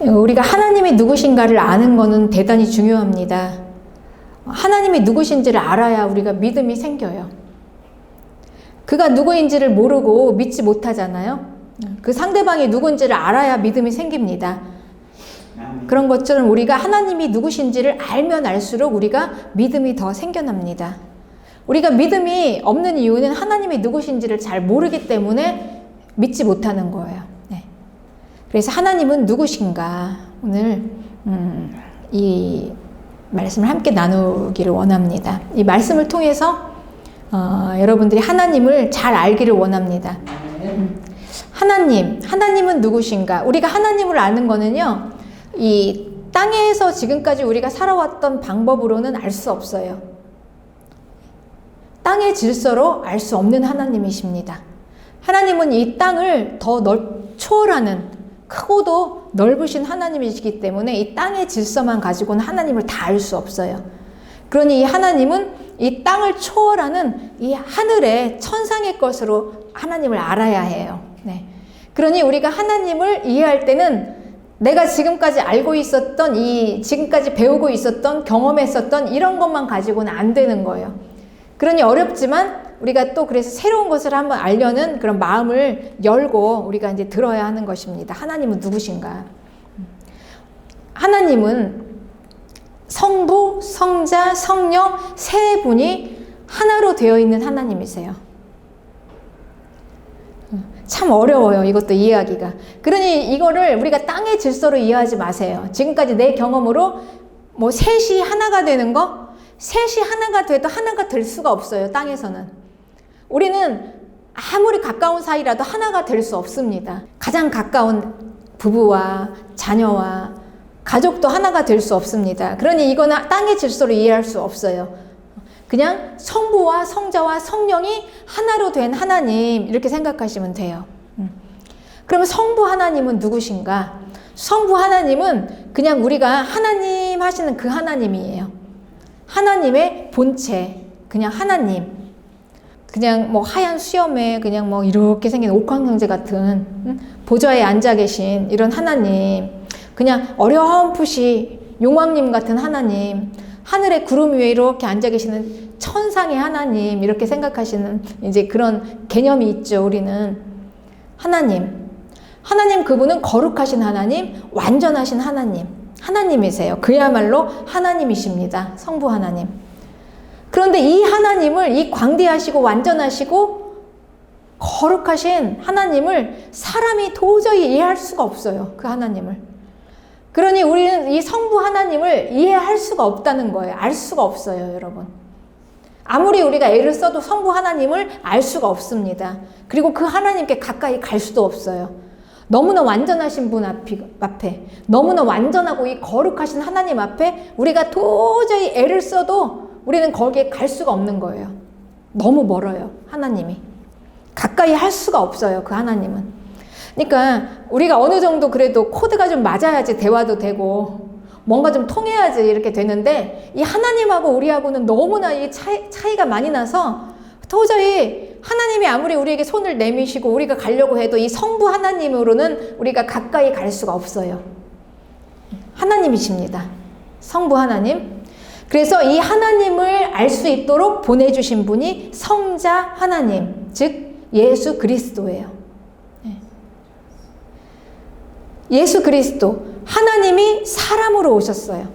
우리가 하나님이 누구신가를 아는 것은 대단히 중요합니다. 하나님이 누구신지를 알아야 우리가 믿음이 생겨요. 그가 누구인지를 모르고 믿지 못하잖아요. 그 상대방이 누군지를 알아야 믿음이 생깁니다. 그런 것처럼 우리가 하나님이 누구신지를 알면 알수록 우리가 믿음이 더 생겨납니다. 우리가 믿음이 없는 이유는 하나님이 누구신지를 잘 모르기 때문에 믿지 못하는 거예요. 네. 그래서 하나님은 누구신가 오늘 이 말씀을 함께 나누기를 원합니다. 이 말씀을 통해서 여러분들이 하나님을 잘 알기를 원합니다. 하나님은 누구신가? 우리가 하나님을 아는 거는요, 이 땅에서 지금까지 우리가 살아왔던 방법으로는 알 수 없어요. 땅의 질서로 알 수 없는 하나님이십니다. 하나님은 이 땅을 더 초월하는 크고도 넓으신 하나님이시기 때문에 이 땅의 질서만 가지고는 하나님을 다 알 수 없어요. 그러니 이 하나님은 이 땅을 초월하는 이 하늘의 천상의 것으로 하나님을 알아야 해요. 네. 그러니 우리가 하나님을 이해할 때는 내가 지금까지 알고 있었던 지금까지 배우고 있었던 경험했었던 이런 것만 가지고는 안 되는 거예요. 그러니 어렵지만 우리가 또 그래서 새로운 것을 한번 알려는 그런 마음을 열고 우리가 이제 들어야 하는 것입니다. 하나님은 누구신가? 하나님은 성부, 성자, 성령 세 분이 하나로 되어 있는 하나님이세요. 참 어려워요. 이것도 이해하기가. 그러니 이거를 우리가 땅의 질서로 이해하지 마세요. 지금까지 내 경험으로 뭐 셋이 하나가 되는 거, 셋이 하나가 돼도 하나가 될 수가 없어요. 땅에서는. 우리는 아무리 가까운 사이라도 하나가 될 수 없습니다. 가장 가까운 부부와 자녀와 가족도 하나가 될 수 없습니다. 그러니 이거는 땅의 질서로 이해할 수 없어요. 그냥 성부와 성자와 성령이 하나로 된 하나님 이렇게 생각하시면 돼요. 그러면 성부 하나님은 누구신가? 성부 하나님은 그냥 우리가 하나님 하시는 그 하나님이에요. 하나님의 본체, 그냥 하나님. 그냥 뭐 하얀 수염에 그냥 뭐 이렇게 생긴 옥황형제 같은 보좌에 앉아 계신 이런 하나님, 그냥 어렴풋이 용왕님 같은 하나님, 하늘의 구름 위에 이렇게 앉아 계시는 천상의 하나님 이렇게 생각하시는 이제 그런 개념이 있죠. 우리는 하나님 그분은 거룩하신 하나님, 완전하신 하나님이세요. 그야말로 하나님이십니다. 성부 하나님. 그런데 이 하나님을, 이 광대하시고 완전하시고 거룩하신 하나님을 사람이 도저히 이해할 수가 없어요. 그 하나님을. 그러니 우리는 이 성부 하나님을 이해할 수가 없다는 거예요. 알 수가 없어요, 여러분. 아무리 우리가 애를 써도 성부 하나님을 알 수가 없습니다. 그리고 그 하나님께 가까이 갈 수도 없어요. 너무나 완전하신 분 앞에, 너무나 완전하고 이 거룩하신 하나님 앞에 우리가 도저히 애를 써도 우리는 거기에 갈 수가 없는 거예요. 너무 멀어요, 하나님이. 가까이 할 수가 없어요, 그 하나님은. 그러니까 우리가 어느 정도 그래도 코드가 좀 맞아야지 대화도 되고 뭔가 좀 통해야지 이렇게 되는데, 이 하나님하고 우리하고는 너무나 이 차이가 많이 나서 도저히 하나님이 아무리 우리에게 손을 내미시고 우리가 가려고 해도 이 성부 하나님으로는 우리가 가까이 갈 수가 없어요. 하나님이십니다. 성부 하나님. 그래서 이 하나님을 알 수 있도록 보내주신 분이 성자 하나님, 즉 예수 그리스도예요. 예수 그리스도, 하나님이 사람으로 오셨어요.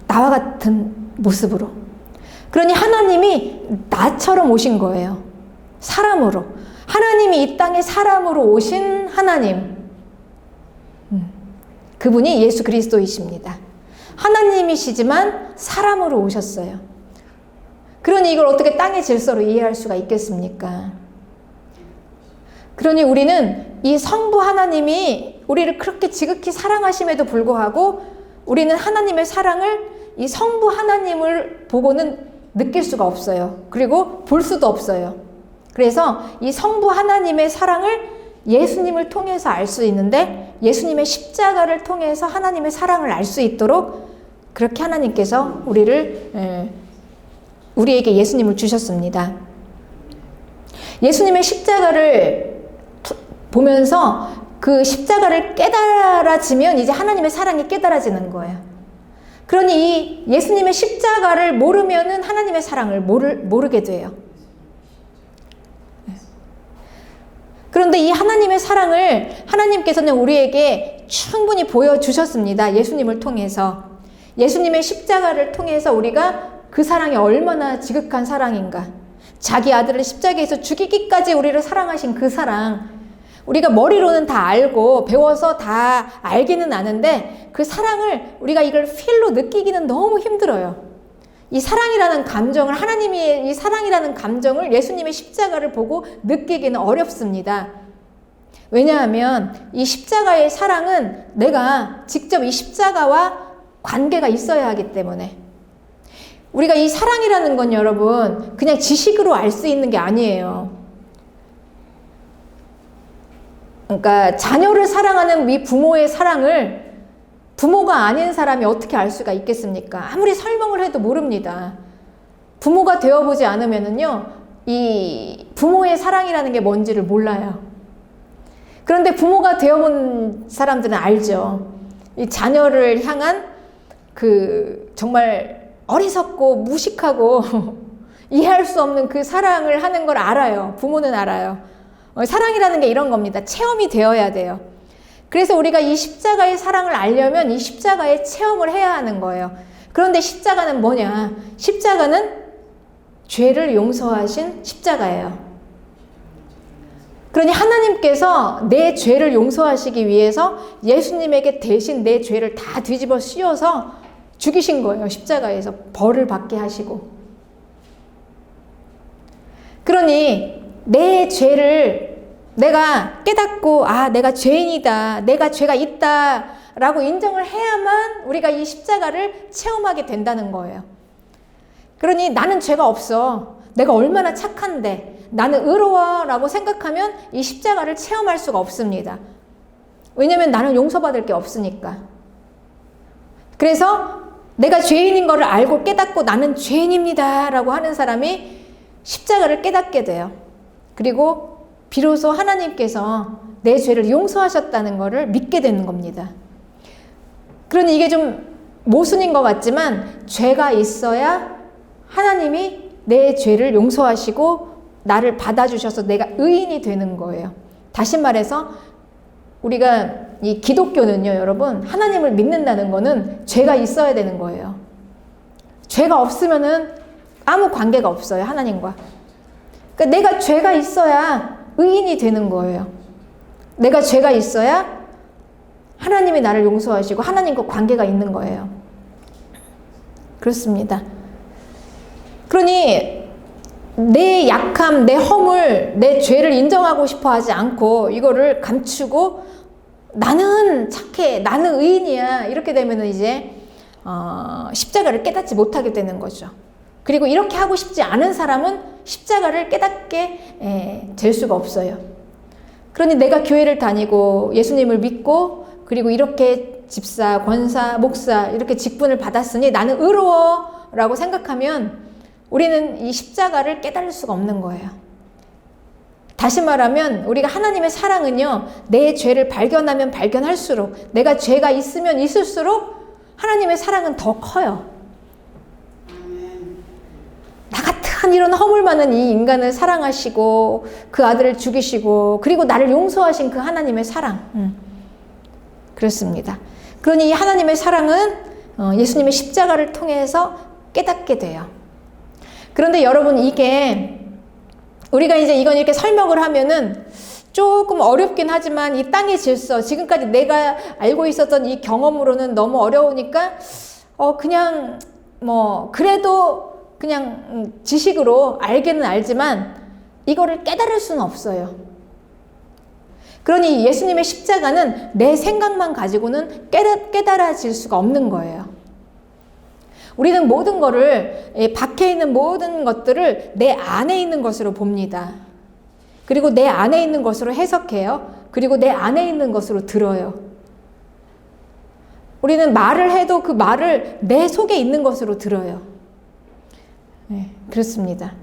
나와 같은 모습으로. 그러니 하나님이 나처럼 오신 거예요. 사람으로. 하나님이 이 땅에 사람으로 오신 하나님. 그분이 예수 그리스도이십니다. 하나님이시지만 사람으로 오셨어요. 그러니 이걸 어떻게 땅의 질서로 이해할 수가 있겠습니까? 그러니 우리는 이 성부 하나님이 우리를 그렇게 지극히 사랑하심에도 불구하고 우리는 하나님의 사랑을 이 성부 하나님을 보고는 느낄 수가 없어요. 그리고 볼 수도 없어요. 그래서 이 성부 하나님의 사랑을 예수님을 통해서 알 수 있는데, 예수님의 십자가를 통해서 하나님의 사랑을 알 수 있도록 그렇게 하나님께서 우리에게 예수님을 주셨습니다. 예수님의 십자가를 보면서 그 십자가를 깨달아지면 이제 하나님의 사랑이 깨달아지는 거예요. 그러니 이 예수님의 십자가를 모르면은 하나님의 사랑을 모르게 돼요. 그런데 이 하나님의 사랑을 하나님께서는 우리에게 충분히 보여주셨습니다. 예수님을 통해서. 예수님의 십자가를 통해서 우리가 그 사랑이 얼마나 지극한 사랑인가. 자기 아들을 십자가에서 죽이기까지 우리를 사랑하신 그 사랑. 우리가 머리로는 다 알고 배워서 다 알기는 아는데 그 사랑을 우리가 이걸 필로 느끼기는 너무 힘들어요. 이 사랑이라는 감정을, 하나님의 이 사랑이라는 감정을 예수님의 십자가를 보고 느끼기는 어렵습니다. 왜냐하면 이 십자가의 사랑은 내가 직접 이 십자가와 관계가 있어야 하기 때문에. 우리가 이 사랑이라는 건 여러분 그냥 지식으로 알 수 있는 게 아니에요. 그러니까 자녀를 사랑하는 이 부모의 사랑을 부모가 아닌 사람이 어떻게 알 수가 있겠습니까? 아무리 설명을 해도 모릅니다. 부모가 되어보지 않으면은요, 이 부모의 사랑이라는 게 뭔지를 몰라요. 그런데 부모가 되어본 사람들은 알죠. 이 자녀를 향한 그 정말 어리석고 무식하고 이해할 수 없는 그 사랑을 하는 걸 알아요. 부모는 알아요. 사랑이라는 게 이런 겁니다. 체험이 되어야 돼요. 그래서 우리가 이 십자가의 사랑을 알려면 이 십자가의 체험을 해야 하는 거예요. 그런데 십자가는 뭐냐? 십자가는 죄를 용서하신 십자가예요. 그러니 하나님께서 내 죄를 용서하시기 위해서 예수님에게 대신 내 죄를 다 뒤집어 씌워서 죽이신 거예요. 십자가에서 벌을 받게 하시고. 그러니 내 죄를 내가 깨닫고 내가 죄인이다. 내가 죄가 있다. 라고 인정을 해야만 우리가 이 십자가를 체험하게 된다는 거예요. 그러니 나는 죄가 없어. 내가 얼마나 착한데. 나는 의로워. 라고 생각하면 이 십자가를 체험할 수가 없습니다. 왜냐면 나는 용서받을 게 없으니까. 그래서 내가 죄인인 거를 알고 깨닫고 나는 죄인입니다. 라고 하는 사람이 십자가를 깨닫게 돼요. 그리고 비로소 하나님께서 내 죄를 용서하셨다는 것을 믿게 되는 겁니다. 그러니 이게 좀 모순인 것 같지만 죄가 있어야 하나님이 내 죄를 용서하시고 나를 받아주셔서 내가 의인이 되는 거예요. 다시 말해서 우리가 이 기독교는요, 여러분, 하나님을 믿는다는 거는 죄가 있어야 되는 거예요. 죄가 없으면은 아무 관계가 없어요, 하나님과. 그러니까 내가 죄가 있어야 의인이 되는 거예요. 내가 죄가 있어야 하나님이 나를 용서하시고 하나님과 관계가 있는 거예요. 그렇습니다. 그러니 내 약함, 내 허물, 내 죄를 인정하고 싶어 하지 않고 이거를 감추고 나는 착해, 나는 의인이야 이렇게 되면 이제 십자가를 깨닫지 못하게 되는 거죠. 그리고 이렇게 하고 싶지 않은 사람은 십자가를 깨닫게 될 수가 없어요. 그러니 내가 교회를 다니고 예수님을 믿고 그리고 이렇게 집사, 권사, 목사 이렇게 직분을 받았으니 나는 의로워 라고 생각하면 우리는 이 십자가를 깨달을 수가 없는 거예요. 다시 말하면 우리가 하나님의 사랑은요, 내 죄를 발견하면 발견할수록 내가 죄가 있으면 있을수록 하나님의 사랑은 더 커요. 나 같은 이런 허물 많은 이 인간을 사랑하시고 그 아들을 죽이시고 그리고 나를 용서하신 그 하나님의 사랑. 그렇습니다. 그러니 이 하나님의 사랑은 예수님의 십자가를 통해서 깨닫게 돼요. 그런데 여러분 이게 우리가 이제 이건 이렇게 설명을 하면은 조금 어렵긴 하지만 이 땅의 질서, 지금까지 내가 알고 있었던 이 경험으로는 너무 어려우니까 그냥 그래도 그냥 지식으로 알기는 알지만 이거를 깨달을 수는 없어요. 그러니 예수님의 십자가는 내 생각만 가지고는 깨달아질 수가 없는 거예요. 우리는 모든 거를, 밖에 있는 모든 것들을 내 안에 있는 것으로 봅니다. 그리고 내 안에 있는 것으로 해석해요. 그리고 내 안에 있는 것으로 들어요. 우리는 말을 해도 그 말을 내 속에 있는 것으로 들어요. 네, 그렇습니다.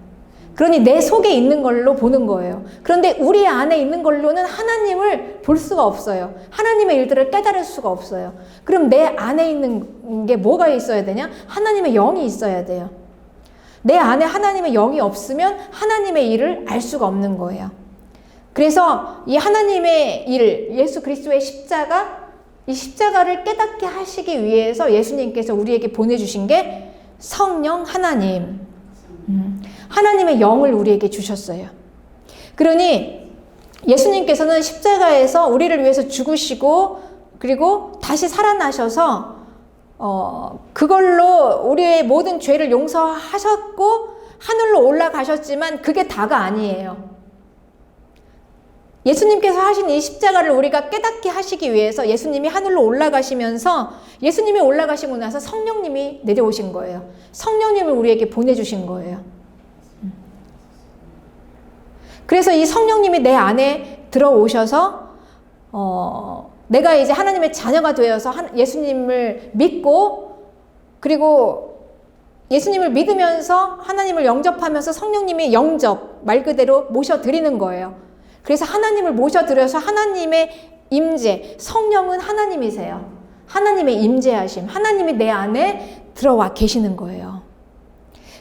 그러니 내 속에 있는 걸로 보는 거예요. 그런데 우리 안에 있는 걸로는 하나님을 볼 수가 없어요. 하나님의 일들을 깨달을 수가 없어요. 그럼 내 안에 있는 게 뭐가 있어야 되냐? 하나님의 영이 있어야 돼요. 내 안에 하나님의 영이 없으면 하나님의 일을 알 수가 없는 거예요. 그래서 이 하나님의 일, 예수 그리스도의 십자가, 이 십자가를 깨닫게 하시기 위해서 예수님께서 우리에게 보내주신 게 성령 하나님, 하나님의 영을 우리에게 주셨어요. 그러니 예수님께서는 십자가에서 우리를 위해서 죽으시고 그리고 다시 살아나셔서 그걸로 우리의 모든 죄를 용서하셨고 하늘로 올라가셨지만 그게 다가 아니에요. 예수님께서 하신 이 십자가를 우리가 깨닫게 하시기 위해서 예수님이 하늘로 올라가시면서 예수님이 올라가시고 나서 성령님이 내려오신 거예요. 성령님을 우리에게 보내주신 거예요. 그래서 이 성령님이 내 안에 들어오셔서 내가 이제 하나님의 자녀가 되어서 예수님을 믿고 그리고 예수님을 믿으면서 하나님을 영접하면서 성령님이 영접, 말 그대로 모셔드리는 거예요. 그래서 하나님을 모셔드려서 하나님의 임재, 성령은 하나님이세요. 하나님의 임재하심, 하나님이 내 안에 들어와 계시는 거예요.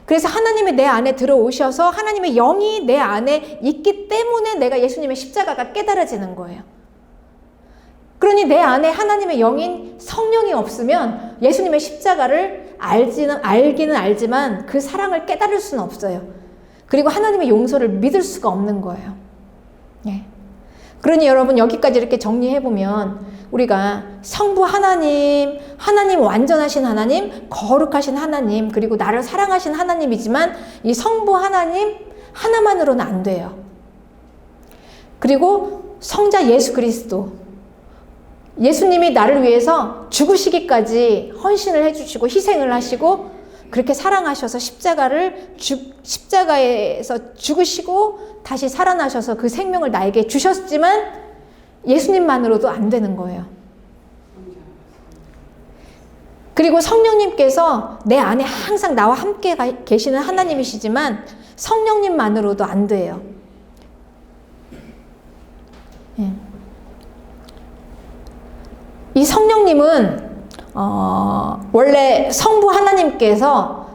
그래서 하나님이 내 안에 들어오셔서 하나님의 영이 내 안에 있기 때문에 내가 예수님의 십자가가 깨달아지는 거예요. 그러니 내 안에 하나님의 영인 성령이 없으면 예수님의 십자가를 알기는 알지만 그 사랑을 깨달을 수는 없어요. 그리고 하나님의 용서를 믿을 수가 없는 거예요. 예. 그러니 여러분 여기까지 이렇게 정리해보면 우리가 성부 하나님, 하나님 완전하신 하나님, 거룩하신 하나님, 그리고 나를 사랑하신 하나님이지만 이 성부 하나님 하나만으로는 안 돼요. 그리고 성자 예수 그리스도, 예수님이 나를 위해서 죽으시기까지 헌신을 해주시고 희생을 하시고 그렇게 사랑하셔서 십자가에서 죽으시고 다시 살아나셔서 그 생명을 나에게 주셨지만 예수님만으로도 안 되는 거예요. 그리고 성령님께서 내 안에 항상 나와 함께 계시는 하나님이시지만 성령님만으로도 안 돼요. 예. 이 성령님은 원래 성부 하나님께서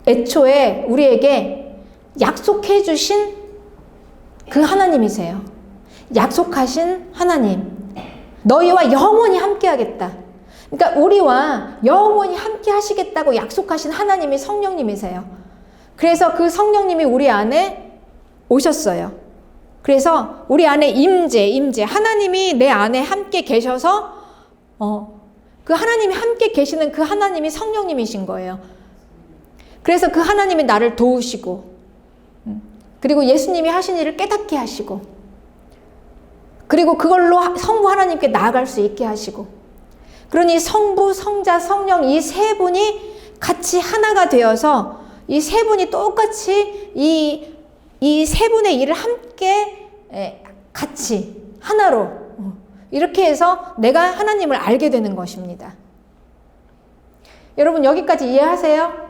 애초에 우리에게 약속해 주신 그 하나님이세요. 약속하신 하나님. 너희와 영원히 함께 하겠다. 그러니까 우리와 영원히 함께 하시겠다고 약속하신 하나님이 성령님이세요. 그래서 그 성령님이 우리 안에 오셨어요. 그래서 우리 안에 임재. 하나님이 내 안에 함께 계셔서 그 하나님이 함께 계시는 그 하나님이 성령님이신 거예요. 그래서 그 하나님이 나를 도우시고 그리고 예수님이 하신 일을 깨닫게 하시고 그리고 그걸로 성부 하나님께 나아갈 수 있게 하시고 그러니 성부, 성자, 성령 이 세 분이 같이 하나가 되어서 이 세 분이 똑같이 이 세 분의 일을 함께 같이 하나로 이렇게 해서 내가 하나님을 알게 되는 것입니다. 여러분 여기까지 이해하세요?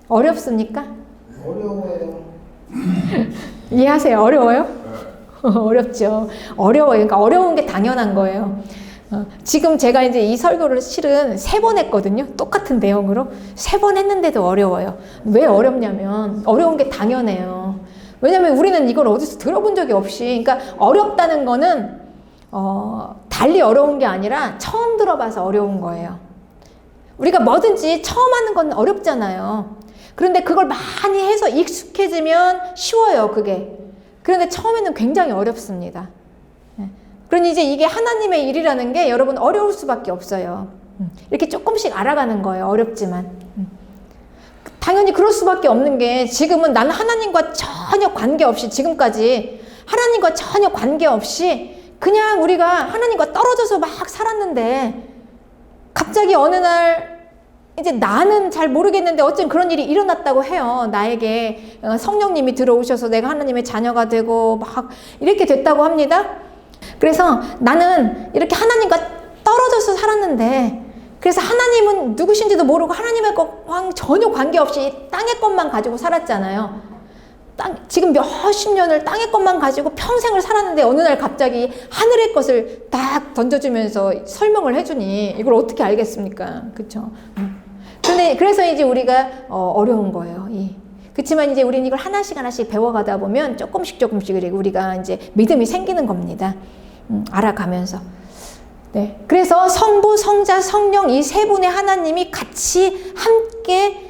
어렵습니까? 어려워요. 이해하세요? 어려워요? 어렵죠. 어려워요. 그러니까 어려운 게 당연한 거예요. 지금 제가 이제 이 설교를 실은 3번 했거든요. 똑같은 내용으로 3번 했는데도 어려워요. 왜 어렵냐면 어려운 게 당연해요. 왜냐면 우리는 이걸 어디서 들어본 적이 없이, 그러니까 어렵다는 거는 달리 어려운 게 아니라 처음 들어봐서 어려운 거예요. 우리가 뭐든지 처음 하는 건 어렵잖아요. 그런데 그걸 많이 해서 익숙해지면 쉬워요, 그게. 그런데 처음에는 굉장히 어렵습니다. 그러니 이제 이게 하나님의 일이라는 게 여러분 어려울 수밖에 없어요. 이렇게 조금씩 알아가는 거예요, 어렵지만. 당연히 그럴 수밖에 없는 게 지금은 나는 하나님과 전혀 관계없이 지금까지 하나님과 전혀 관계없이 그냥 우리가 하나님과 떨어져서 막 살았는데 갑자기 어느 날 이제 나는 잘 모르겠는데 어쨌든 그런 일이 일어났다고 해요. 나에게 성령님이 들어오셔서 내가 하나님의 자녀가 되고 막 이렇게 됐다고 합니다. 그래서 나는 이렇게 하나님과 떨어져서 살았는데 그래서 하나님은 누구신지도 모르고 하나님의 것과 전혀 관계없이 땅의 것만 가지고 살았잖아요. 지금 몇십 년을 땅의 것만 가지고 평생을 살았는데 어느 날 갑자기 하늘의 것을 딱 던져주면서 설명을 해주니 이걸 어떻게 알겠습니까? 그쵸? 그래서 이제 우리가 어려운 거예요. 그렇지만 이제 우리는 이걸 하나씩 배워가다 보면 조금씩 우리가 이제 믿음이 생기는 겁니다. 알아가면서. 네. 그래서 성부, 성자, 성령 이 세 분의 하나님이 같이 함께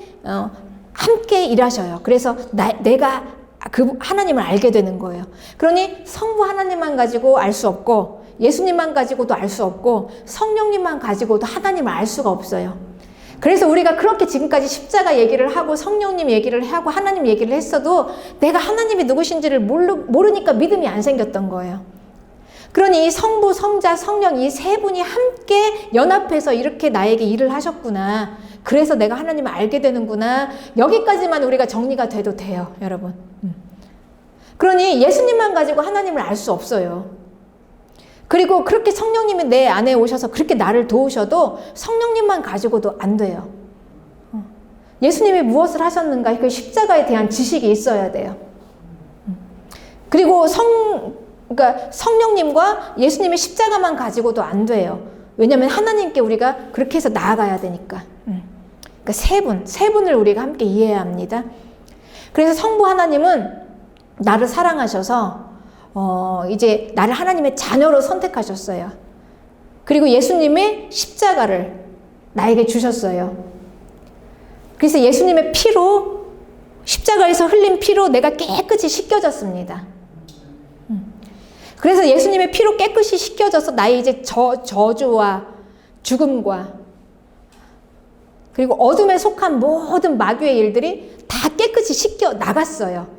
일하셔요. 그래서 내가 그 하나님을 알게 되는 거예요. 그러니 성부 하나님만 가지고 알 수 없고 예수님만 가지고도 알 수 없고 성령님만 가지고도 하나님을 알 수가 없어요. 그래서 우리가 그렇게 지금까지 십자가 얘기를 하고 성령님 얘기를 하고 하나님 얘기를 했어도 내가 하나님이 누구신지를 모르니까 믿음이 안 생겼던 거예요. 그러니 이 성부, 성자, 성령 이 세 분이 함께 연합해서 이렇게 나에게 일을 하셨구나. 그래서 내가 하나님을 알게 되는구나. 여기까지만 우리가 정리가 돼도 돼요, 여러분. 그러니 예수님만 가지고 하나님을 알 수 없어요. 그리고 그렇게 성령님이 내 안에 오셔서 그렇게 나를 도우셔도 성령님만 가지고도 안 돼요. 예수님이 무엇을 하셨는가 그 십자가에 대한 지식이 있어야 돼요. 그리고 그러니까 성령님과 예수님의 십자가만 가지고도 안 돼요. 왜냐하면 하나님께 우리가 그렇게 해서 나아가야 되니까. 그러니까 세 분을 우리가 함께 이해해야 합니다. 그래서 성부 하나님은 나를 사랑하셔서 이제 나를 하나님의 자녀로 선택하셨어요. 그리고 예수님의 십자가를 나에게 주셨어요. 그래서 예수님의 피로 십자가에서 흘린 피로 내가 깨끗이 씻겨졌습니다. 그래서 예수님의 피로 깨끗이 씻겨져서 나의 이제 저주와 죽음과 그리고 어둠에 속한 모든 마귀의 일들이 다 깨끗이 씻겨 나갔어요.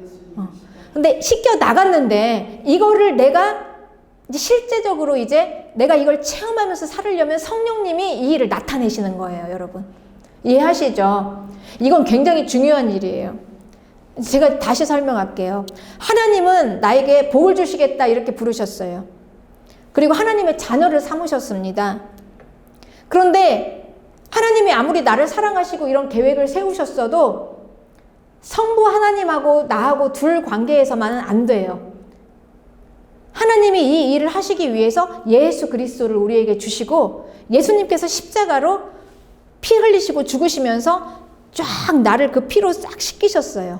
근데 씻겨 나갔는데 이거를 내가 이제 실제적으로 이제 내가 이걸 체험하면서 살으려면 성령님이 이 일을 나타내시는 거예요, 여러분. 이해하시죠? 이건 굉장히 중요한 일이에요. 제가 다시 설명할게요. 하나님은 나에게 복을 주시겠다 이렇게 부르셨어요. 그리고 하나님의 자녀를 삼으셨습니다. 그런데 하나님이 아무리 나를 사랑하시고 이런 계획을 세우셨어도 성부 하나님하고 나하고 둘 관계에서만은 안 돼요. 하나님이 이 일을 하시기 위해서 예수 그리스도를 우리에게 주시고 예수님께서 십자가로 피 흘리시고 죽으시면서 쫙 나를 그 피로 싹 씻기셨어요.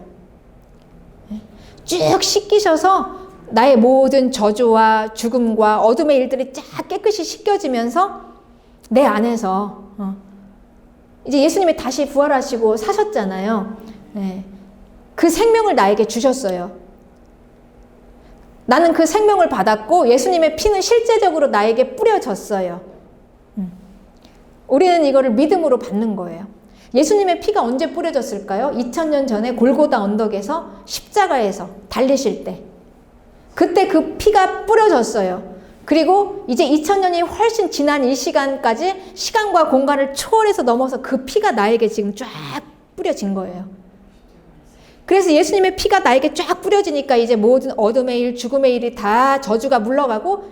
쭉 씻기셔서 나의 모든 저주와 죽음과 어둠의 일들이 쫙 깨끗이 씻겨지면서 내 안에서 이제 예수님이 다시 부활하시고 사셨잖아요. 네. 그 생명을 나에게 주셨어요. 나는 그 생명을 받았고 예수님의 피는 실제적으로 나에게 뿌려졌어요. 우리는 이거를 믿음으로 받는 거예요. 예수님의 피가 언제 뿌려졌을까요? 2000년 전에 골고다 언덕에서 십자가에서 달리실 때. 그때 그 피가 뿌려졌어요. 그리고 이제 2000년이 훨씬 지난 이 시간까지 시간과 공간을 초월해서 넘어서 그 피가 나에게 지금 쫙 뿌려진 거예요. 그래서 예수님의 피가 나에게 쫙 뿌려지니까 이제 모든 어둠의 일, 죽음의 일이 다 저주가 물러가고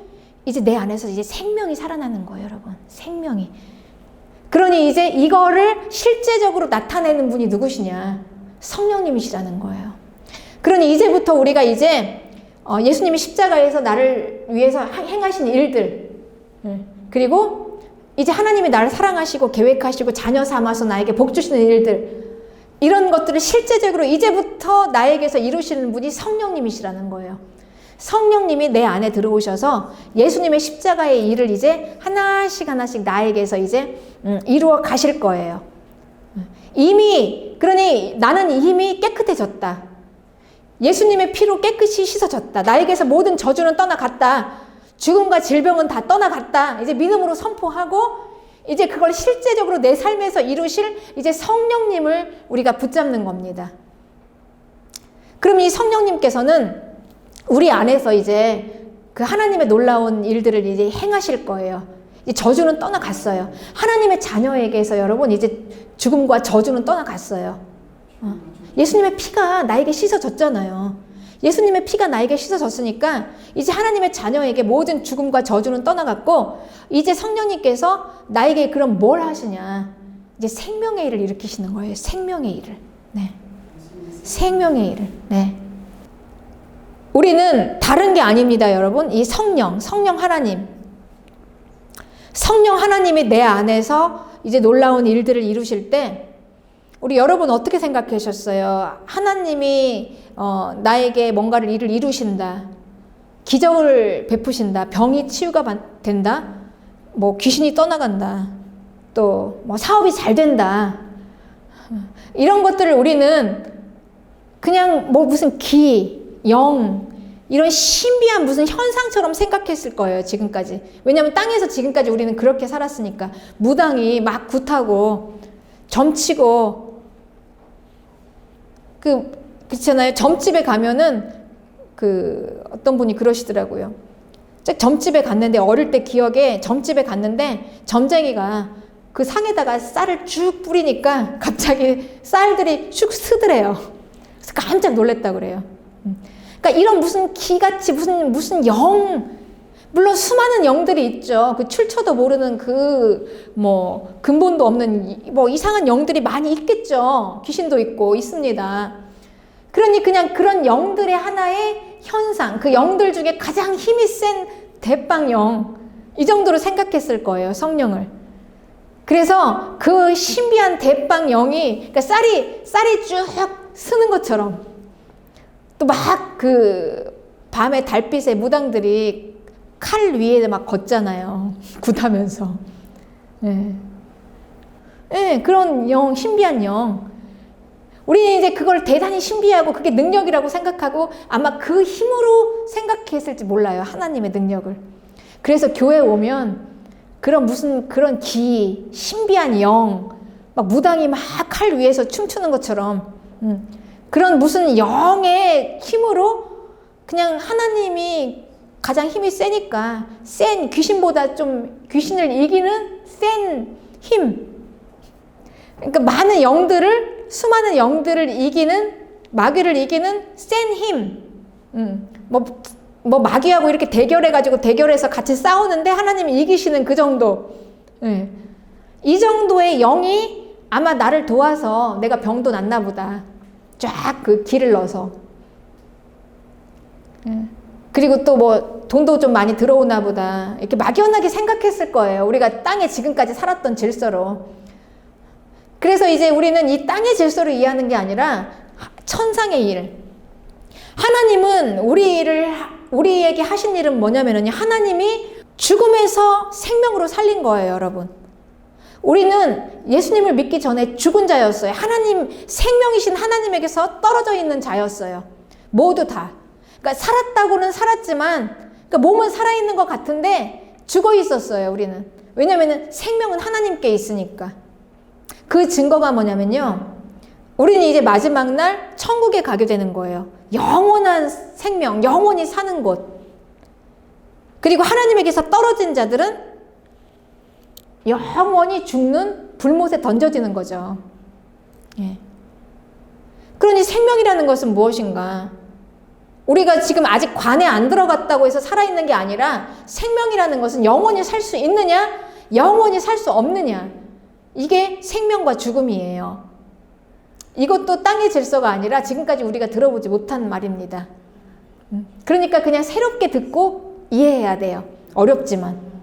이제 내 안에서 이제 생명이 살아나는 거예요, 여러분. 생명이. 그러니 이제 이거를 실제적으로 나타내는 분이 누구시냐? 성령님이시라는 거예요. 그러니 이제부터 우리가 이제 예수님이 십자가에서 나를 위해서 행하신 일들, 그리고 이제 하나님이 나를 사랑하시고 계획하시고 자녀 삼아서 나에게 복 주시는 일들, 이런 것들을 실제적으로 이제부터 나에게서 이루시는 분이 성령님이시라는 거예요. 성령님이 내 안에 들어오셔서 예수님의 십자가의 일을 이제 하나씩 나에게서 이제 이루어 가실 거예요. 그러니 나는 이미 깨끗해졌다. 예수님의 피로 깨끗이 씻어졌다. 나에게서 모든 저주는 떠나갔다. 죽음과 질병은 다 떠나갔다. 이제 믿음으로 선포하고 이제 그걸 실제적으로 내 삶에서 이루실 이제 성령님을 우리가 붙잡는 겁니다. 그럼 이 성령님께서는 우리 안에서 이제 그 하나님의 놀라운 일들을 이제 행하실 거예요. 이제 저주는 떠나갔어요. 하나님의 자녀에게서 여러분 이제 죽음과 저주는 떠나갔어요. 예수님의 피가 나에게 씻어졌잖아요. 예수님의 피가 나에게 씻어졌으니까 이제 하나님의 자녀에게 모든 죽음과 저주는 떠나갔고 이제 성령님께서 나에게 그럼 뭘 하시냐? 이제 생명의 일을 일으키시는 거예요. 생명의 일을. 네. 생명의 일을. 네. 우리는 다른 게 아닙니다, 여러분. 이 성령 하나님. 성령 하나님이 내 안에서 이제 놀라운 일들을 이루실 때 우리 여러분 어떻게 생각하셨어요? 하나님이 나에게 뭔가를 일을 이루신다. 기적을 베푸신다. 병이 치유가 된다. 뭐 귀신이 떠나간다. 또 뭐 사업이 잘 된다. 이런 것들을 우리는 그냥 뭐 무슨 영 이런 신비한 무슨 현상처럼 생각했을 거예요, 지금까지. 왜냐하면 땅에서 지금까지 우리는 그렇게 살았으니까. 무당이 막 굿하고 점치고 그렇잖아요. 점집에 가면은 어떤 분이 그러시더라고요. 점집에 갔는데, 어릴 때 기억에 점집에 갔는데 점쟁이가 그 상에다가 쌀을 쭉 뿌리니까 갑자기 쌀들이 슉 쓰더래요. 그래서 깜짝 놀랐다 그래요. 그러니까 이런 무슨 기같이 무슨 영, 물론 수많은 영들이 있죠. 그 출처도 모르는 근본도 없는 이상한 영들이 많이 있겠죠. 귀신도 있고 있습니다. 그러니 그냥 그런 영들의 하나의 현상, 그 영들 중에 가장 힘이 센 대빵영, 이 정도로 생각했을 거예요, 성령을. 그래서 그 신비한 대빵영이, 그러니까 쌀이 쭉 쓰는 것처럼, 또 막 밤에 달빛에 무당들이 칼 위에 막 걷잖아요. 굿하면서. 그런 영, 신비한 영. 우리는 이제 그걸 대단히 신비하고 그게 능력이라고 생각하고 아마 그 힘으로 생각했을지 몰라요. 하나님의 능력을. 그래서 교회에 오면 그런 신비한 영, 막 무당이 막 칼 위에서 춤추는 것처럼, 그런 무슨 영의 힘으로 그냥 하나님이 가장 힘이 세니까 센 귀신보다 좀 귀신을 이기는 센 힘. 그러니까 수많은 영들을 이기는, 마귀를 이기는 센 힘. 마귀하고 이렇게 대결해서 같이 싸우는데 하나님이 이기시는 그 정도. 이 정도의 영이 아마 나를 도와서 내가 병도 낫나 보다. 쫙 기를 넣어서. 그리고 또 돈도 좀 많이 들어오나 보다. 이렇게 막연하게 생각했을 거예요. 우리가 땅에 지금까지 살았던 질서로. 그래서 이제 우리는 이 땅의 질서를 이해하는 게 아니라 천상의 일. 하나님은 우리에게 하신 일은 뭐냐면요. 하나님이 죽음에서 생명으로 살린 거예요, 여러분. 우리는 예수님을 믿기 전에 죽은 자였어요. 생명이신 하나님에게서 떨어져 있는 자였어요. 모두 다. 그러니까 살았다고는 살았지만, 그러니까 몸은 살아있는 것 같은데 죽어 있었어요, 우리는. 왜냐면은 생명은 하나님께 있으니까. 그 증거가 뭐냐면요. 우리는 이제 마지막 날 천국에 가게 되는 거예요. 영원한 생명, 영원히 사는 곳. 그리고 하나님에게서 떨어진 자들은 영원히 죽는 불못에 던져지는 거죠. 그러니 생명이라는 것은 무엇인가? 우리가 지금 아직 관에 안 들어갔다고 해서 살아있는 게 아니라 생명이라는 것은 영원히 살 수 있느냐, 영원히 살 수 없느냐. 이게 생명과 죽음이에요. 이것도 땅의 질서가 아니라 지금까지 우리가 들어보지 못한 말입니다. 그러니까 그냥 새롭게 듣고 이해해야 돼요. 어렵지만.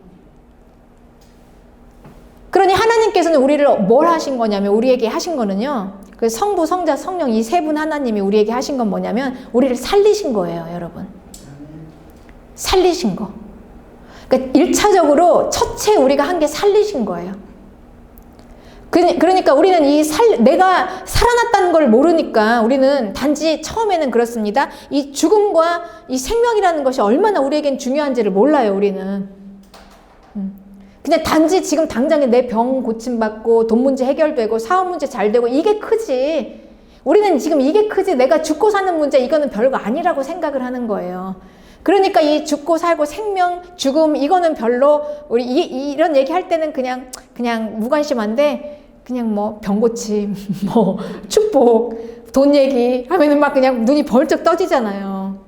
그러니 하나님께서는 우리를 뭘 하신 거냐면, 우리에게 하신 거는요, 그 성부, 성자, 성령 이 세 분 하나님이 우리에게 하신 건 뭐냐면 우리를 살리신 거예요, 여러분. 살리신 거. 그러니까 1차적으로 첫째 우리가 한 게 살리신 거예요. 그러니까 우리는 내가 살아났다는 걸 모르니까 우리는 단지 처음에는 그렇습니다. 이 죽음과 이 생명이라는 것이 얼마나 우리에겐 중요한지를 몰라요, 우리는. 그냥 단지 지금 당장에 내 병 고침받고 돈 문제 해결되고 사업 문제 잘 되고 이게 크지. 우리는 지금 이게 크지. 내가 죽고 사는 문제 이거는 별거 아니라고 생각을 하는 거예요. 그러니까 이 죽고 살고 생명, 죽음 이거는 별로 우리 이런 얘기 할 때는 그냥 무관심한데 그냥 뭐 병고침, 뭐 축복, 돈 얘기 하면은 막 그냥 눈이 벌쩍 떠지잖아요.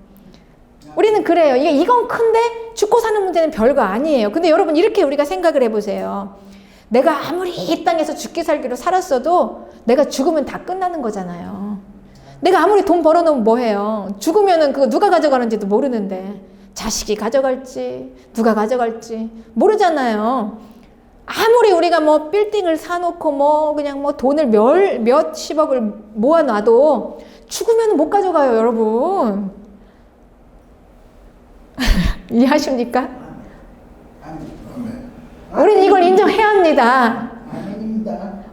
우리는 그래요. 이건 큰데 죽고 사는 문제는 별거 아니에요. 근데 여러분 이렇게 우리가 생각을 해보세요. 내가 아무리 이 땅에서 죽기 살기로 살았어도 내가 죽으면 다 끝나는 거잖아요. 내가 아무리 돈 벌어놓으면 뭐해요? 죽으면은 그거 누가 가져가는지도 모르는데 자식이 가져갈지 누가 가져갈지 모르잖아요. 아무리 우리가 뭐 빌딩을 사놓고 뭐 그냥 뭐 돈을 몇십억을 모아놔도 죽으면 못 가져가요, 여러분. 이해하십니까? 우리는 이걸 인정해야 합니다.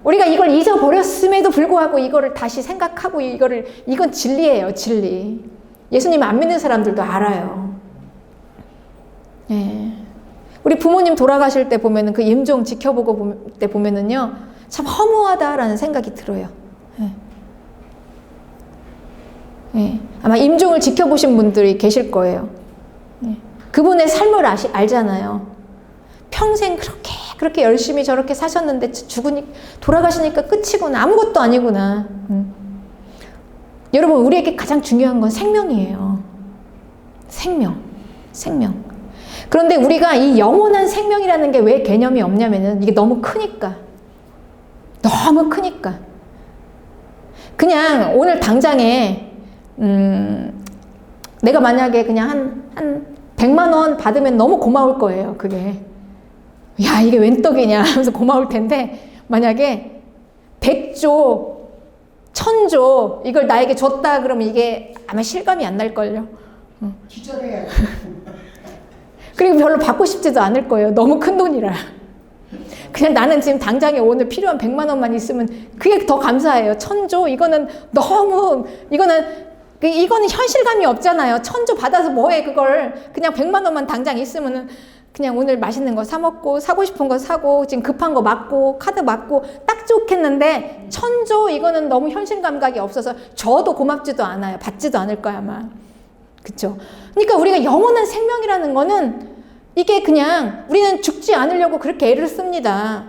우리가 이걸 잊어버렸음에도 불구하고 이거를 다시 생각하고 이건 진리예요, 진리. 예수님 안 믿는 사람들도 알아요. 예. 우리 부모님 돌아가실 때 보면은 그 임종 지켜보고 때 보면은요, 참 허무하다라는 생각이 들어요. 예. 예. 아마 임종을 지켜보신 분들이 계실 거예요. 예. 그분의 삶을 알잖아요. 평생 그렇게 열심히 저렇게 사셨는데 돌아가시니까 끝이구나. 아무것도 아니구나. 여러분, 우리에게 가장 중요한 건 생명이에요. 생명. 그런데 우리가 이 영원한 생명이라는 게 왜 개념이 없냐면은 이게 너무 크니까. 그냥 오늘 당장에 내가 만약에 그냥 한 100만 원 받으면 너무 고마울 거예요, 그게. 야, 이게 웬 떡이냐 하면서 고마울 텐데, 만약에 100조, 1000조 이걸 나에게 줬다 그러면 이게 아마 실감이 안 날걸요. 기절해야 그리고 별로 받고 싶지도 않을 거예요. 너무 큰 돈이라. 그냥 나는 지금 당장에 오늘 필요한 100만 원만 있으면 그게 더 감사해요. 1000조? 이거는 현실감이 없잖아요. 1000조 받아서 뭐해, 그걸. 그냥 100만 원만 당장 있으면은 그냥 오늘 맛있는 거 사 먹고, 사고 싶은 거 사고, 지금 급한 거 맞고, 카드 맞고, 딱 좋겠는데, 1000조? 이거는 너무 현실 감각이 없어서 저도 고맙지도 않아요. 받지도 않을 거야, 아마. 그쵸? 그러니까 우리가 영원한 생명이라는 거는 이게 그냥 우리는 죽지 않으려고 그렇게 애를 씁니다.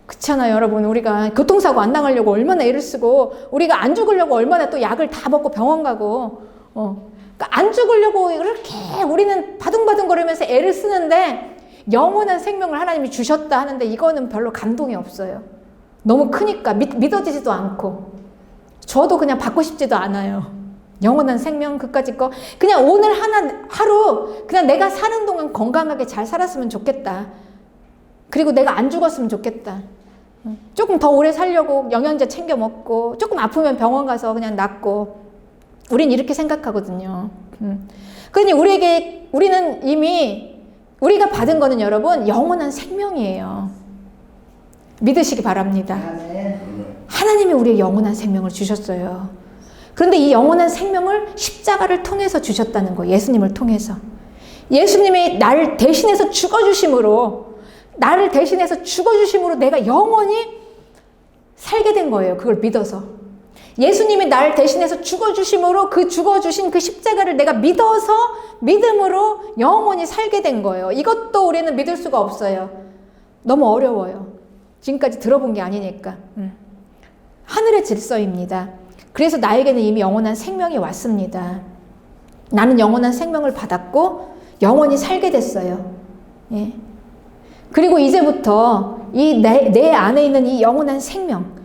그렇잖아요, 여러분. 우리가 교통사고 안 당하려고 얼마나 애를 쓰고, 우리가 안 죽으려고 얼마나 또 약을 다 먹고 병원 가고, 그러니까 안 죽으려고 이렇게 우리는 바둥바둥 거리면서 애를 쓰는데, 영원한 생명을 하나님이 주셨다 하는데 이거는 별로 감동이 없어요. 너무 크니까 믿어지지도 않고, 저도 그냥 받고 싶지도 않아요. 영원한 생명, 그까짓 거. 그냥 오늘 하루 그냥 내가 사는 동안 건강하게 잘 살았으면 좋겠다. 그리고 내가 안 죽었으면 좋겠다. 조금 더 오래 살려고 영양제 챙겨 먹고, 조금 아프면 병원 가서 그냥 낫고. 우린 이렇게 생각하거든요. 그러니 우리는 이미 우리가 받은 거는 여러분 영원한 생명이에요. 믿으시기 바랍니다. 하나님이 우리에게 영원한 생명을 주셨어요. 그런데 이 영원한 생명을 십자가를 통해서 주셨다는 거예요. 예수님을 통해서. 예수님이 나를 대신해서 죽어주심으로 내가 영원히 살게 된 거예요. 그걸 믿어서. 예수님이 나를 대신해서 죽어주심으로 죽어주신 그 십자가를 내가 믿음으로 영원히 살게 된 거예요. 이것도 우리는 믿을 수가 없어요. 너무 어려워요. 지금까지 들어본 게 아니니까. 하늘의 질서입니다. 그래서 나에게는 이미 영원한 생명이 왔습니다. 나는 영원한 생명을 받았고 영원히 살게 됐어요. 예. 그리고 이제부터 내 안에 있는 이 영원한 생명,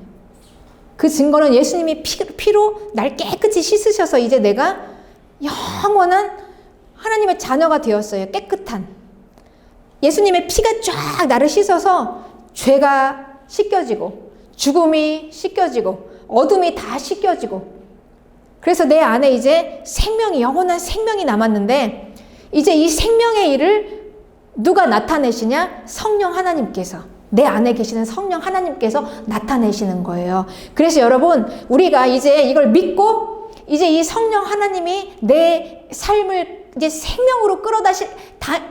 그 증거는 예수님이 피로 날 깨끗이 씻으셔서 이제 내가 영원한 하나님의 자녀가 되었어요. 깨끗한. 예수님의 피가 쫙 나를 씻어서 죄가 씻겨지고, 죽음이 씻겨지고, 어둠이 다 씻겨지고, 그래서 내 안에 이제 영원한 생명이 남았는데, 이제 이 생명의 일을 누가 나타내시냐? 성령 하나님께서, 내 안에 계시는 성령 하나님께서 나타내시는 거예요. 그래서 여러분, 우리가 이제 이걸 믿고 이제 이 성령 하나님이 내 삶을 이제 생명으로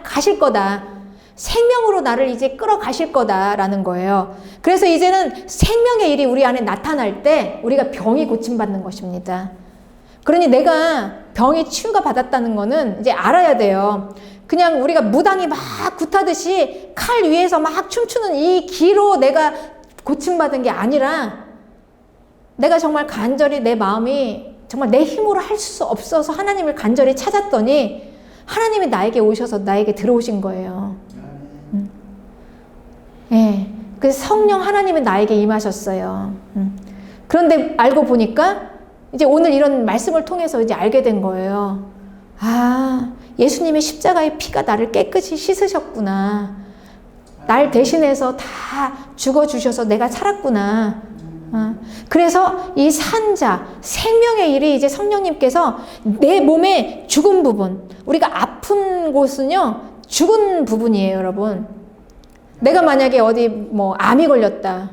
가실 거다. 생명으로 나를 이제 끌어가실 거다라는 거예요. 그래서 이제는 생명의 일이 우리 안에 나타날 때 우리가 병이 고침받는 것입니다. 그러니 내가 병이 치유가 받았다는 거는 이제 알아야 돼요. 그냥 우리가 무당이 막 굿하듯이 칼 위에서 막 춤추는 이 기로 내가 고침받은 게 아니라, 내가 정말 간절히 내 마음이 정말 내 힘으로 할 수 없어서 하나님을 간절히 찾았더니 하나님이 나에게 오셔서 나에게 들어오신 거예요. 예. 그래서 성령 하나님이 나에게 임하셨어요. 그런데 알고 보니까 이제 오늘 이런 말씀을 통해서 이제 알게 된 거예요. 아, 예수님의 십자가의 피가 나를 깨끗이 씻으셨구나. 날 대신해서 다 죽어주셔서 내가 살았구나. 그래서 이 산자, 생명의 일이 이제 성령님께서 내 몸의 죽은 부분, 우리가 아픈 곳은요, 죽은 부분이에요, 여러분. 내가 만약에 어디 뭐 암이 걸렸다,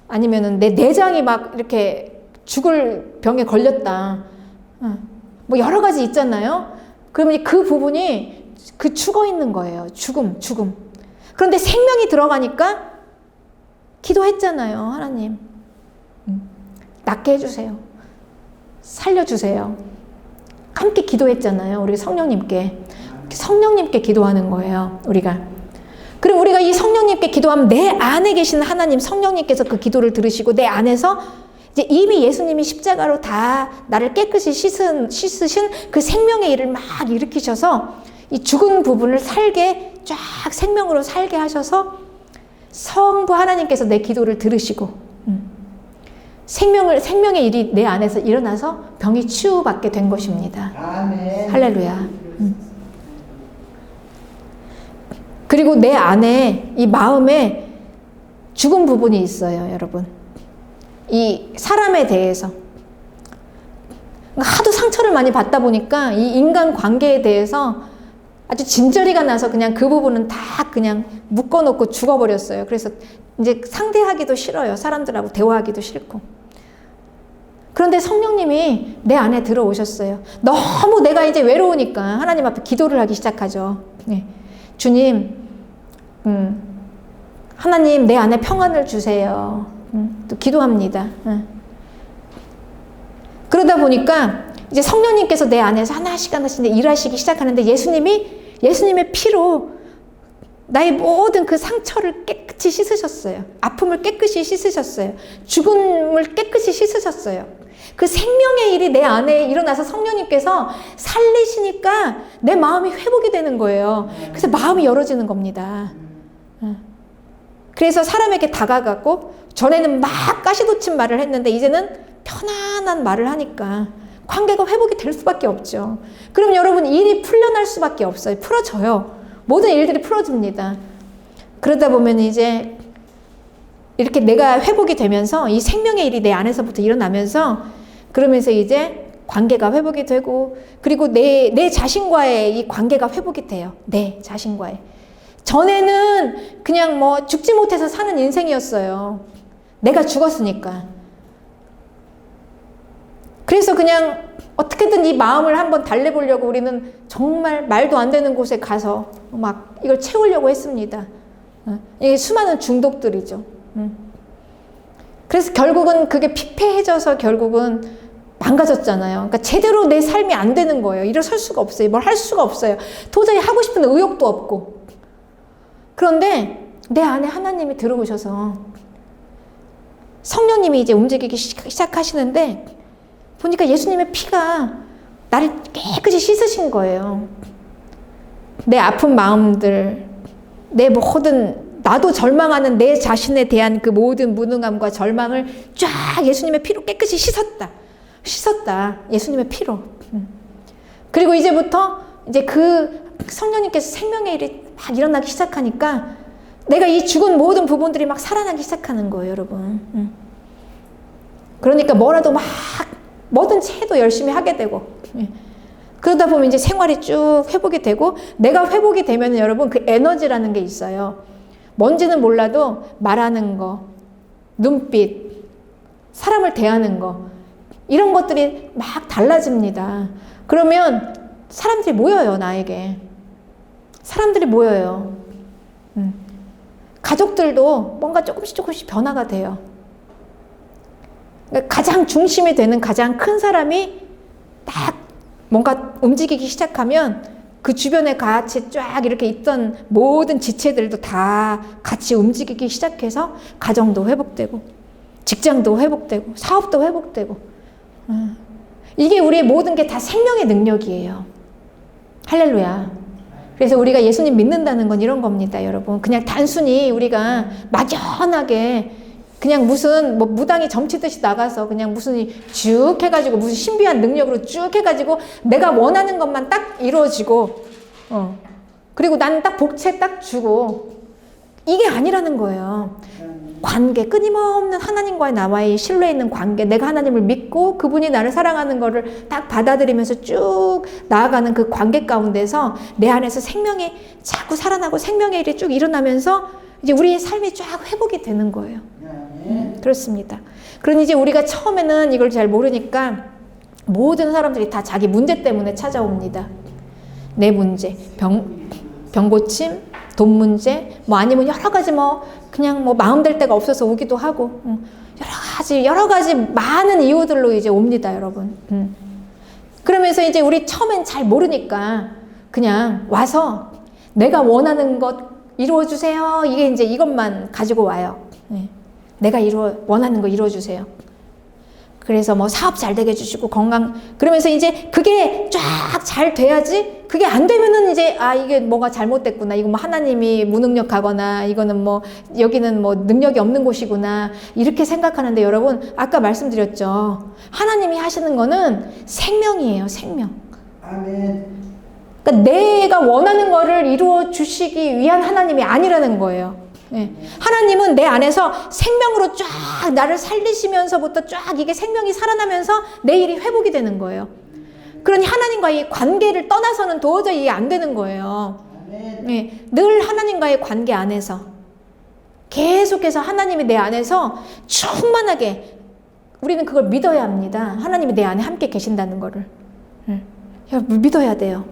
아니면은 내 내장이 막 이렇게 죽을 병에 걸렸다, 뭐 여러 가지 있잖아요. 그러면 그 부분이 그 죽어 있는 거예요. 죽음. 그런데 생명이 들어가니까 기도했잖아요, 하나님. 낫게 해주세요. 살려주세요. 함께 기도했잖아요. 우리 성령님께 기도하는 거예요, 우리가. 그리고 우리가 이 성령님께 기도하면 내 안에 계신 하나님, 성령님께서 그 기도를 들으시고 내 안에서 이제 이미 예수님이 십자가로 다 나를 깨끗이 씻으신 그 생명의 일을 막 일으키셔서 이 죽은 부분을 살게 쫙 생명으로 살게 하셔서 성부 하나님께서 내 기도를 들으시고 생명의 일이 내 안에서 일어나서 병이 치유받게 된 것입니다. 아멘. 할렐루야. 그리고 내 안에 이 마음에 죽은 부분이 있어요, 여러분. 이 사람에 대해서 하도 상처를 많이 받다 보니까 이 인간 관계에 대해서 아주 진저리가 나서 그냥 그 부분은 다 그냥 묶어놓고 죽어버렸어요. 그래서 이제 상대하기도 싫어요. 사람들하고 대화하기도 싫고. 그런데 성령님이 내 안에 들어오셨어요. 너무 내가 이제 외로우니까 하나님 앞에 기도를 하기 시작하죠. 네. 주님, 하나님 내 안에 평안을 주세요. 또 기도합니다. 그러다 보니까 이제 성령님께서 내 안에서 하나씩 일하시기 시작하는데 예수님의 피로 나의 모든 그 상처를 깨끗이 씻으셨어요. 아픔을 깨끗이 씻으셨어요. 죽음을 깨끗이 씻으셨어요. 그 생명의 일이 내 안에 일어나서 성령님께서 살리시니까 내 마음이 회복이 되는 거예요. 그래서 마음이 열어지는 겁니다. 그래서 사람에게 다가가고 전에는 막 가시돋친 말을 했는데 이제는 편안한 말을 하니까 관계가 회복이 될 수밖에 없죠. 그럼 여러분 일이 풀려날 수밖에 없어요. 풀어져요. 모든 일들이 풀어집니다. 그러다 보면 이제 이렇게 내가 회복이 되면서 이 생명의 일이 내 안에서부터 일어나면서 그러면서 이제 관계가 회복이 되고 그리고 내 자신과의 이 관계가 회복이 돼요. 내 자신과의. 전에는 그냥 뭐 죽지 못해서 사는 인생이었어요. 내가 죽었으니까. 그래서 그냥 어떻게든 이 마음을 한번 달래보려고 우리는 정말 말도 안 되는 곳에 가서 막 이걸 채우려고 했습니다. 이게 수많은 중독들이죠. 그래서 결국은 그게 피폐해져서 결국은 망가졌잖아요. 그러니까 제대로 내 삶이 안 되는 거예요. 일어설 수가 없어요. 뭘 할 수가 없어요. 도저히 하고 싶은 의욕도 없고. 그런데 내 안에 하나님이 들어오셔서 성령님이 이제 움직이기 시작하시는데 보니까 예수님의 피가 나를 깨끗이 씻으신 거예요. 내 아픈 마음들, 내 모든 나도 절망하는 내 자신에 대한 그 모든 무능함과 절망을 쫙 예수님의 피로 깨끗이 씻었다. 예수님의 피로. 그리고 이제부터 이제 그 성령님께서 생명의 일이 막 일어나기 시작하니까 내가 이 죽은 모든 부분들이 막 살아나기 시작하는 거예요, 여러분. 그러니까 뭐든지 해도 열심히 하게 되고 그러다 보면 이제 생활이 쭉 회복이 되고 내가 회복이 되면 여러분 그 에너지라는 게 있어요. 뭔지는 몰라도 말하는 거, 눈빛, 사람을 대하는 거 이런 것들이 막 달라집니다. 그러면 사람들이 모여요, 나에게. 사람들이 모여요. 가족들도 뭔가 조금씩 변화가 돼요. 그러니까 가장 중심이 되는 가장 큰 사람이 딱 뭔가 움직이기 시작하면 그 주변에 같이 쫙 이렇게 있던 모든 지체들도 다 같이 움직이기 시작해서 가정도 회복되고 직장도 회복되고 사업도 회복되고 이게 우리의 모든 게 다 생명의 능력이에요. 할렐루야. 그래서 우리가 예수님 믿는다는 건 이런 겁니다, 여러분. 그냥 단순히 우리가 막연하게 그냥 무슨 뭐 무당이 점치듯이 나가서 그냥 무슨 쭉 해가지고 무슨 신비한 능력으로 쭉 해가지고 내가 원하는 것만 딱 이루어지고 그리고 나는 딱 복채 딱 주고 이게 아니라는 거예요. 관계, 끊임없는 하나님과의 나와의 신뢰 있는 관계, 내가 하나님을 믿고 그분이 나를 사랑하는 거를 딱 받아들이면서 쭉 나아가는 그 관계 가운데서 내 안에서 생명이 자꾸 살아나고 생명의 일이 쭉 일어나면서 이제 우리의 삶이 쫙 회복이 되는 거예요. 그렇습니다. 그러니 이제 우리가 처음에는 이걸 잘 모르니까 모든 사람들이 다 자기 문제 때문에 찾아옵니다. 내 문제, 병 고침, 돈 문제, 뭐 아니면 여러 가지 뭐 그냥 뭐 마음 될 데가 없어서 오기도 하고 여러 가지 많은 이유들로 이제 옵니다, 여러분. 그러면서 이제 우리 처음엔 잘 모르니까 그냥 와서 내가 원하는 것 이루어 주세요. 이게 이제 이것만 가지고 와요. 내가 원하는 거 이루어 주세요. 그래서 뭐 사업 잘 되게 해주시고 건강 그러면서 이제 그게 쫙 잘 돼야지 그게 안 되면은 이제 이게 뭐가 잘못됐구나 이거 뭐 하나님이 무능력하거나 이거는 뭐 여기는 뭐 능력이 없는 곳이구나 이렇게 생각하는데 여러분 아까 말씀드렸죠. 하나님이 하시는 거는 생명이에요. 생명. 아멘. 그러니까 내가 원하는 거를 이루어 주시기 위한 하나님이 아니라는 거예요. 네. 하나님은 내 안에서 생명으로 쫙 나를 살리시면서부터 쫙 이게 생명이 살아나면서 내 일이 회복이 되는 거예요. 그러니 하나님과의 관계를 떠나서는 도저히 이해 안 되는 거예요. 네. 늘 하나님과의 관계 안에서 계속해서 하나님이 내 안에서 충만하게 우리는 그걸 믿어야 합니다. 하나님이 내 안에 함께 계신다는 거를 믿어야 돼요.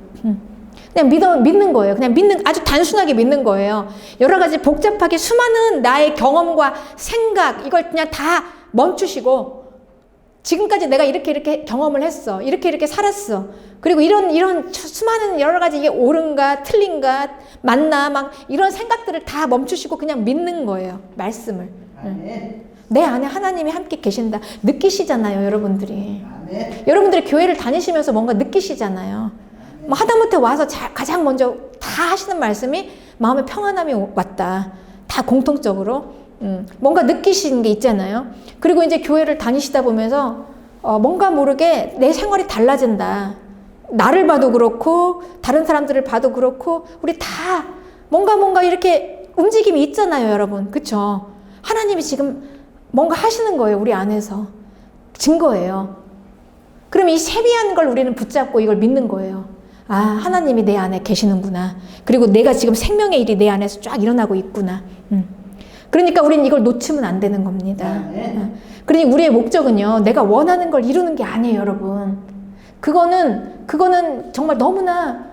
그냥 믿는 거예요. 그냥 아주 단순하게 믿는 거예요. 여러 가지 복잡하게 수많은 나의 경험과 생각, 이걸 그냥 다 멈추시고, 지금까지 내가 이렇게 경험을 했어. 이렇게 살았어. 그리고 이런 수많은 여러 가지 이게 옳은가, 틀린가, 맞나, 막 이런 생각들을 다 멈추시고 그냥 믿는 거예요. 말씀을. 내 안에 하나님이 함께 계신다. 느끼시잖아요, 여러분들이. 여러분들이 교회를 다니시면서 뭔가 느끼시잖아요. 뭐 하다못해 와서 가장 먼저 다 하시는 말씀이 마음에 평안함이 왔다. 다 공통적으로 뭔가 느끼시는 게 있잖아요. 그리고 이제 교회를 다니시다 보면서 뭔가 모르게 내 생활이 달라진다. 나를 봐도 그렇고 다른 사람들을 봐도 그렇고 우리 다 뭔가 이렇게 움직임이 있잖아요, 여러분. 그쵸? 하나님이 지금 뭔가 하시는 거예요, 우리 안에서. 증거예요. 그럼 이 세미한 걸 우리는 붙잡고 이걸 믿는 거예요. 하나님이 내 안에 계시는구나. 그리고 내가 지금 생명의 일이 내 안에서 쫙 일어나고 있구나. 그러니까 우리는 이걸 놓치면 안 되는 겁니다. 그러니 우리의 목적은요, 내가 원하는 걸 이루는 게 아니에요, 여러분. 그거는 정말 너무나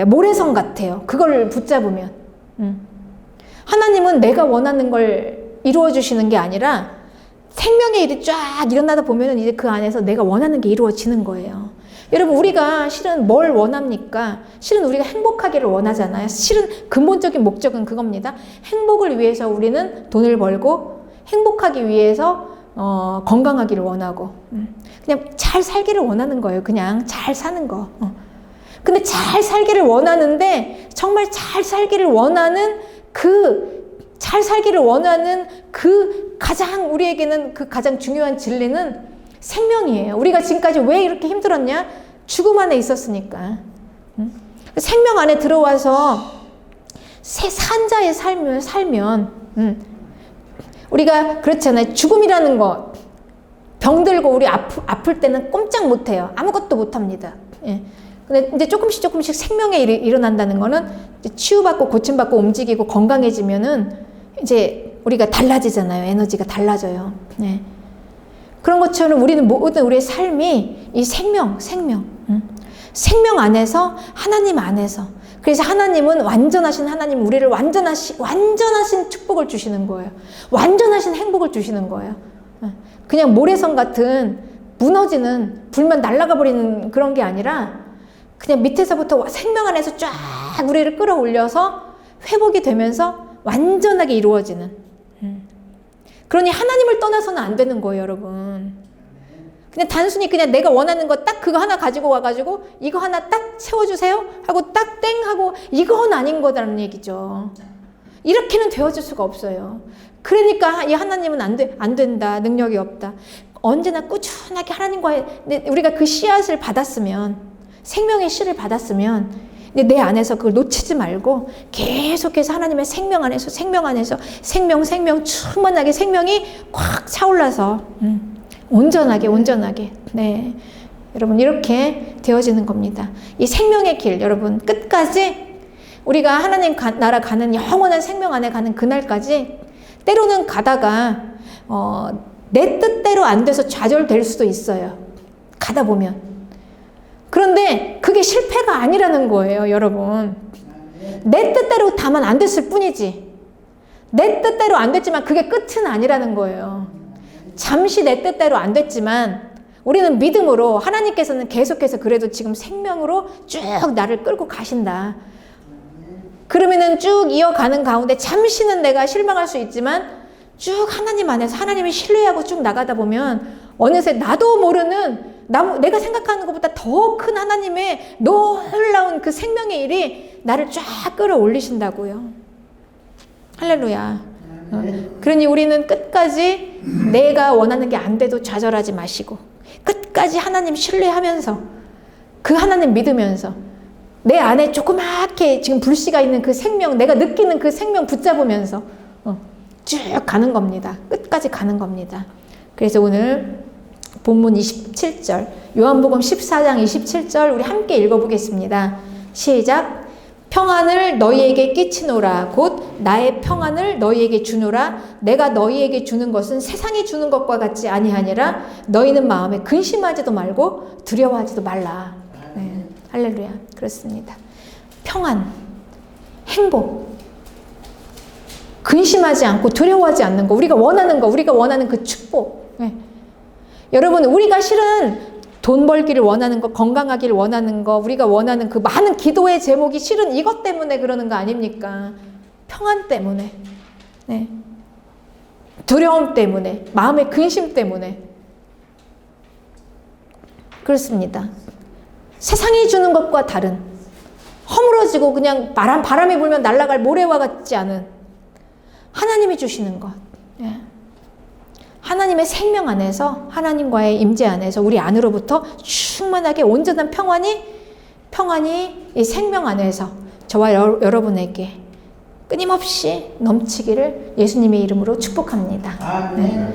모래성 같아요. 그걸 붙잡으면. 하나님은 내가 원하는 걸 이루어 주시는 게 아니라 생명의 일이 쫙 일어나다 보면은 이제 그 안에서 내가 원하는 게 이루어지는 거예요. 여러분, 우리가 실은 뭘 원합니까? 실은 우리가 행복하기를 원하잖아요. 실은 근본적인 목적은 그겁니다. 행복을 위해서 우리는 돈을 벌고 행복하기 위해서 건강하기를 원하고 그냥 잘 살기를 원하는 거예요. 그냥 잘 사는 거. 근데 잘 살기를 원하는데 정말 잘 살기를 원하는 그 가장 우리에게는 그 가장 중요한 진리는 생명이에요. 우리가 지금까지 왜 이렇게 힘들었냐? 죽음 안에 있었으니까. 생명 안에 들어와서 산자의 살면 우리가 그렇잖아요. 죽음이라는 거 병들고 우리 아플 때는 꼼짝 못해요. 아무것도 못합니다. 예. 근데 이제 조금씩 생명의 일이 일어난다는 거는 이제 치유받고 고침받고 움직이고 건강해지면은 이제 우리가 달라지잖아요. 에너지가 달라져요. 네. 그런 것처럼 우리는 모든 우리의 삶이 이 생명 안에서 하나님 안에서 그래서 하나님은 완전하신 하나님 우리를 완전하신 축복을 주시는 거예요. 완전하신 행복을 주시는 거예요. 그냥 모래성 같은 무너지는 불만 날아가 버리는 그런 게 아니라 그냥 밑에서부터 생명 안에서 쫙 우리를 끌어올려서 회복이 되면서 완전하게 이루어지는. 그러니 하나님을 떠나서는 안 되는 거예요, 여러분. 그냥 단순히 그냥 내가 원하는 거 딱 그거 하나 가지고 와가지고 이거 하나 딱 채워주세요 하고 딱 땡 하고 이건 아닌 거라는 얘기죠. 이렇게는 되어질 수가 없어요. 그러니까 이 하나님은 안 된다. 능력이 없다. 언제나 꾸준하게 하나님과의 우리가 그 씨앗을 받았으면, 생명의 씨를 받았으면 내 안에서 그걸 놓치지 말고 계속해서 하나님의 생명 안에서 생명 충만하게 생명이 꽉 차올라서 온전하게 네, 여러분 이렇게 되어지는 겁니다. 이 생명의 길 여러분 끝까지 우리가 하나님 나라 가는 영원한 생명 안에 가는 그날까지 때로는 가다가 내 뜻대로 안 돼서 좌절될 수도 있어요. 가다 보면. 그런데 그게 실패가 아니라는 거예요, 여러분. 내 뜻대로 다만 안 됐을 뿐이지. 내 뜻대로 안 됐지만 그게 끝은 아니라는 거예요. 잠시 내 뜻대로 안 됐지만 우리는 믿음으로 하나님께서는 계속해서 그래도 지금 생명으로 쭉 나를 끌고 가신다. 그러면은 쭉 이어가는 가운데 잠시는 내가 실망할 수 있지만 쭉 하나님 안에서 하나님을 신뢰하고 쭉 나가다 보면 어느새 나도 모르는 내가 생각하는 것보다 더 큰 하나님의 놀라운 그 생명의 일이 나를 쫙 끌어올리신다고요. 할렐루야. 그러니 우리는 끝까지 내가 원하는 게 안 돼도 좌절하지 마시고 끝까지 하나님 신뢰하면서 그 하나님 믿으면서 내 안에 조그맣게 지금 불씨가 있는 그 생명, 내가 느끼는 그 생명 붙잡으면서 쭉 가는 겁니다. 끝까지 가는 겁니다. 그래서 오늘 본문 27절, 요한복음 14장 27절 우리 함께 읽어보겠습니다. 시작. 평안을 너희에게 끼치노라. 곧 나의 평안을 너희에게 주노라. 내가 너희에게 주는 것은 세상이 주는 것과 같지 아니하니라. 너희는 마음에 근심하지도 말고 두려워하지도 말라. 네, 할렐루야. 그렇습니다. 평안, 행복, 근심하지 않고 두려워하지 않는 거, 우리가 원하는 그 축복. 네. 여러분, 우리가 실은 돈 벌기를 원하는 거, 건강하기를 원하는 거, 우리가 원하는 그 많은 기도의 제목이 실은 이것 때문에 그러는 거 아닙니까? 평안 때문에, 네. 두려움 때문에, 마음의 근심 때문에. 그렇습니다. 세상이 주는 것과 다른, 허물어지고 그냥 바람이 불면 날아갈 모래와 같지 않은 하나님이 주시는 것. 네. 하나님의 생명 안에서, 하나님과의 임재 안에서 우리 안으로부터 충만하게 온전한 평안이 이 생명 안에서 저와 여러분에게 끊임없이 넘치기를 예수님의 이름으로 축복합니다. 네.